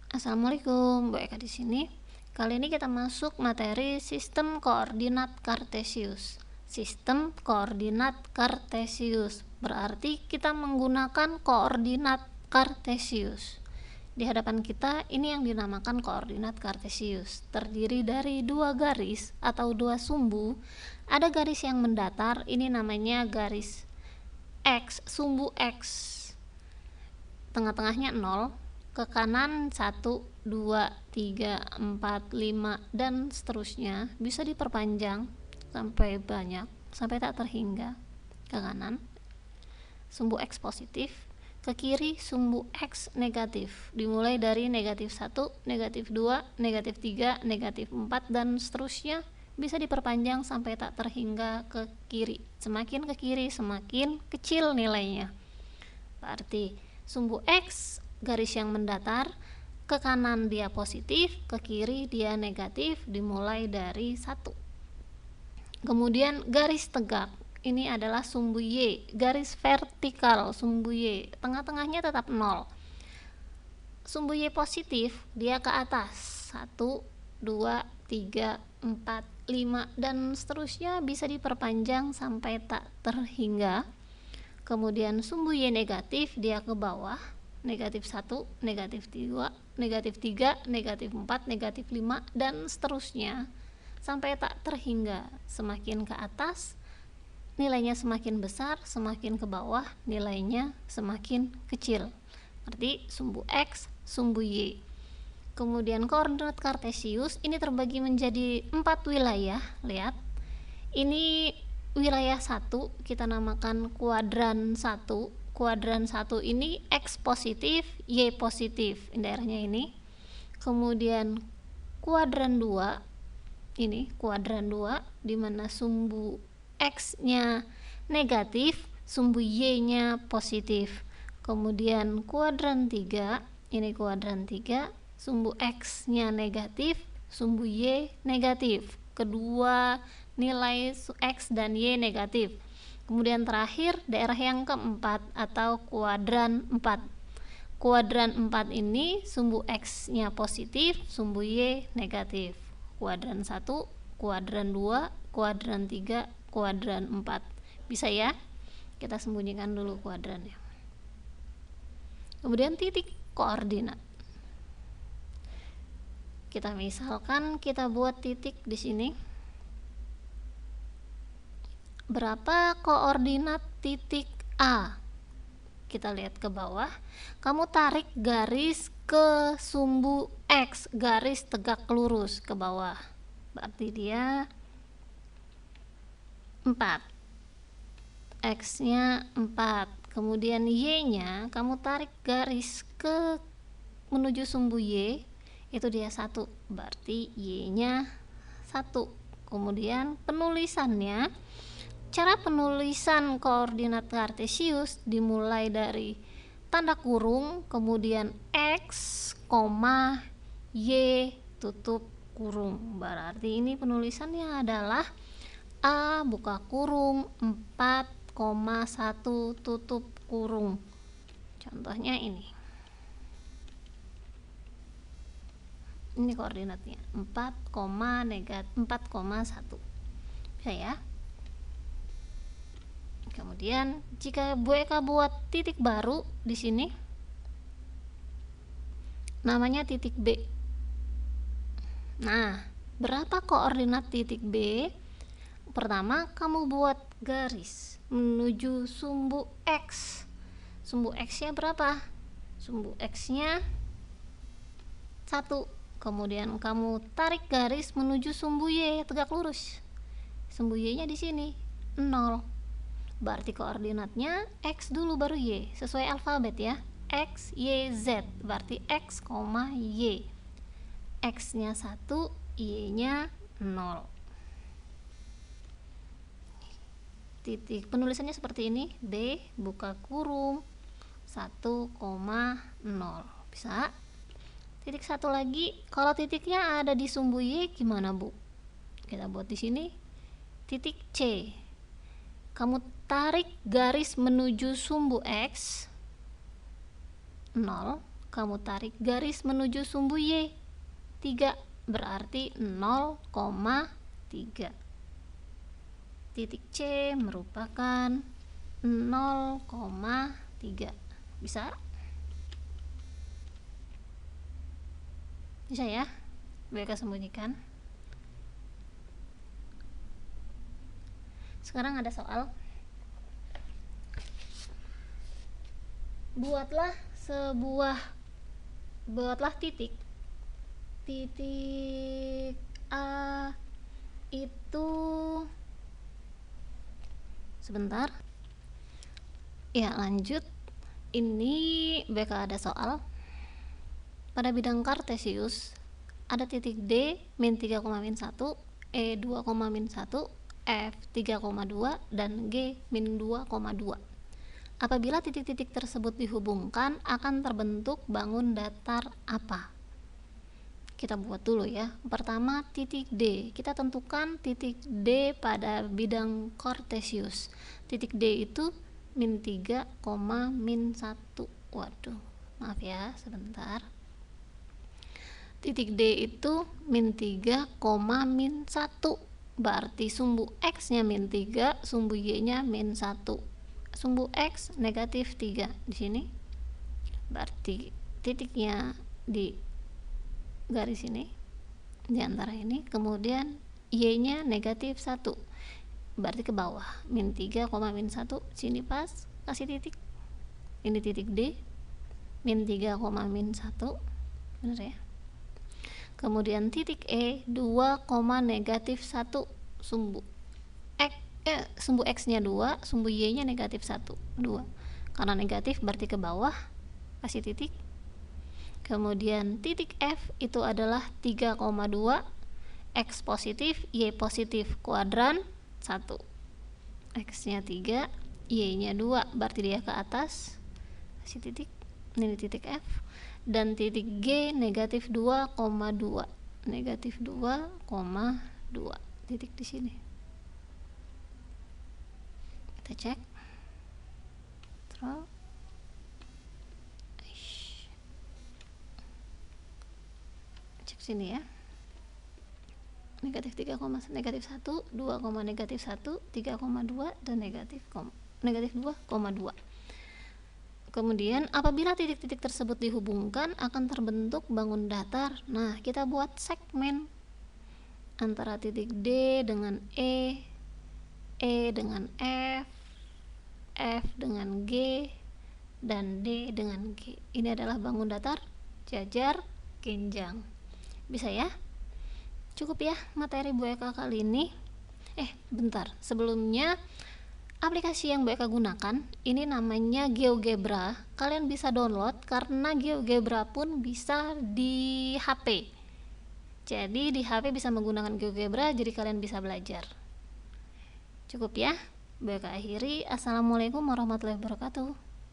Assalamualaikum, Bu Eka di sini. Kali ini kita masuk materi sistem koordinat kartesius. Sistem koordinat kartesius berarti kita menggunakan koordinat kartesius. Di hadapan kita ini yang dinamakan koordinat kartesius, terdiri dari dua garis atau dua sumbu. Ada garis yang mendatar, ini namanya garis X, sumbu X. Tengah-tengahnya 0, ke kanan 1, 2, 3, 4, 5 dan seterusnya, bisa diperpanjang sampai banyak, sampai tak terhingga. Ke kanan sumbu X positif, ke kiri sumbu X negatif, dimulai dari negatif 1, negatif 2, negatif 3, negatif 4 dan seterusnya, bisa diperpanjang sampai tak terhingga ke kiri. Semakin ke kiri semakin kecil nilainya. Berarti sumbu X garis yang mendatar, ke kanan dia positif, ke kiri dia negatif, dimulai dari 1. Kemudian garis tegak, ini adalah sumbu Y, garis vertikal sumbu Y, tengah-tengahnya tetap 0. Sumbu Y positif, dia ke atas 1, 2, 3, 4, 5 dan seterusnya, bisa diperpanjang sampai tak terhingga. Kemudian sumbu Y negatif, dia ke bawah, negatif 1, negatif 2, negatif 3, negatif 4, negatif 5 dan seterusnya, sampai tak terhingga. Semakin ke atas nilainya semakin besar, semakin ke bawah nilainya semakin kecil. Berarti sumbu X, sumbu Y. Kemudian koordinat kartesius ini terbagi menjadi 4 wilayah. Lihat, ini wilayah 1 kita namakan kuadran 1. Kuadran 1 ini X positif, Y positif, daerahnya ini. Kemudian kuadran 2, ini kuadran 2 di mana sumbu X-nya negatif, sumbu Y-nya positif. Kemudian kuadran 3, ini kuadran 3, sumbu X-nya negatif, sumbu Y negatif. Kedua nilai X dan Y negatif. Kemudian terakhir daerah yang keempat atau kuadran 4. Kuadran 4 ini sumbu X-nya positif, sumbu Y negatif. Kuadran 1, kuadran 2, kuadran 3, kuadran 4. Bisa ya? Kita sembunyikan dulu kuadrannya. Kemudian titik koordinat. Kita misalkan kita buat titik di sini. Berapa koordinat titik A? Kita lihat ke bawah. Kamu tarik garis ke sumbu X, garis tegak lurus ke bawah. Berarti dia 4. X-nya 4. Kemudian Y-nya kamu tarik garis ke menuju sumbu Y, itu dia 1. Berarti Y-nya 1. Kemudian penulisannya, cara penulisan koordinat kartesius dimulai dari tanda kurung, kemudian X, Y tutup kurung. Berarti ini penulisannya adalah A buka kurung 4,1 tutup kurung. Contohnya ini. Ini koordinatnya 4,1. Bisa ya? Kemudian jika Bu Eka buat titik baru di sini, namanya titik B. Nah, berapa koordinat titik B? Pertama, kamu buat garis menuju sumbu X. Sumbu X-nya berapa? Sumbu X-nya 1. Kemudian kamu tarik garis menuju sumbu Y tegak lurus. Sumbu Y-nya di sini 0. Berarti koordinatnya X dulu baru Y, sesuai alfabet ya. X, Y, Z. Berarti X, Y. X-nya 1, Y-nya 0. Titik penulisannya seperti ini. B buka kurung 1,0. Bisa? Titik 1 lagi, kalau titiknya ada di sumbu Y gimana, Bu? Kita buat di sini titik C. Kamu tarik garis menuju sumbu X 0, kamu tarik garis menuju sumbu Y 3, berarti 0,3. Titik C merupakan 0,3. Bisa? Bisa ya? BK sembunyikan. Sekarang ada soal. Buatlah titik A itu sebentar ya, lanjut. Ini BK ada soal. Pada bidang kartesius ada titik D min 3, min 1, E 2, min 1, F 3,2 dan G min 2,2. Apabila titik-titik tersebut dihubungkan akan terbentuk bangun datar apa? Kita buat dulu ya. Pertama, titik D. Kita tentukan titik D pada bidang kartesius. Titik D itu min 3, min 1. Waduh, maaf ya, sebentar. Titik D itu min 3, min 1. Berarti sumbu X nya min 3, sumbu Y nya min 1. Sumbu X negatif 3 di sini. Berarti titiknya di garis ini, di antara ini. Kemudian Y nya negatif 1. Berarti ke bawah. Min 3, min 1. Sini pas, kasih titik. Ini titik D. Min 3, min 1. Benar ya? Kemudian titik E 2, negatif 1. Sumbu X nya 2, sumbu Y nya negatif 1, 2. Karena negatif berarti ke bawah, kasih titik. Kemudian titik F itu adalah 3,2, X positif, Y positif, kuadran 1. X nya 3, Y nya 2, berarti dia ke atas, kasih titik. Ini titik F. Dan titik G negatif 2,2, negatif 2,2, titik di sini. Kita cek. Cek sini ya. Negatif 3, negatif 1, 2, negatif 1, 3,2 dan negatif 2,2. Kemudian apabila titik-titik tersebut dihubungkan akan terbentuk bangun datar. Nah, kita buat segmen antara titik D dengan E dengan F, F dengan G, dan D dengan G. Ini adalah bangun datar jajar genjang. Bisa ya? Cukup ya materi Bu Eka kali ini. Bentar, sebelumnya aplikasi yang Bu Eka gunakan ini namanya GeoGebra. Kalian bisa download karena GeoGebra pun bisa di HP. Jadi di HP bisa menggunakan GeoGebra, jadi kalian bisa belajar. Cukup ya. Bu Eka akhiri. Assalamualaikum warahmatullahi wabarakatuh.